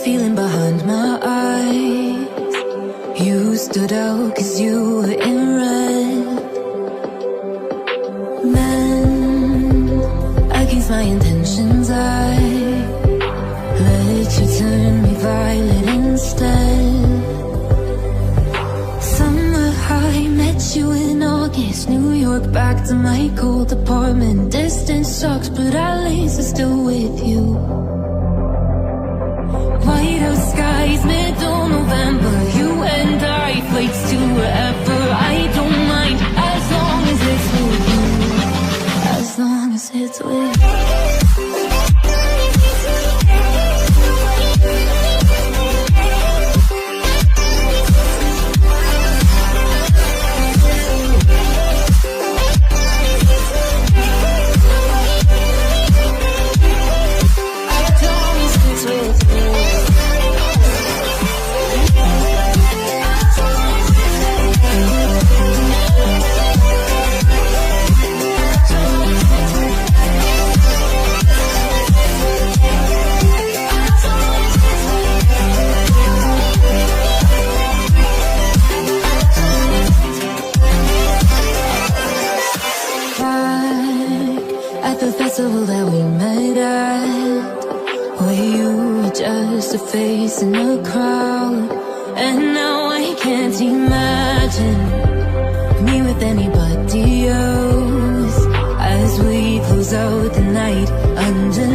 feeling behind my eyes. You stood out cause you were in red. Then, against my intentions, I let you turn me violet instead. Summer high, met you in August. New York, back to my cold apartment. Distance sucks, but at least I'm still with you. White out skies, middle November. You and I, flights to wherever. I don't mind, as long as it's with you. As long as it's with you. That we met at, where you were just a face in a crowd. And now I can't imagine me with anybody else. As we close out the night under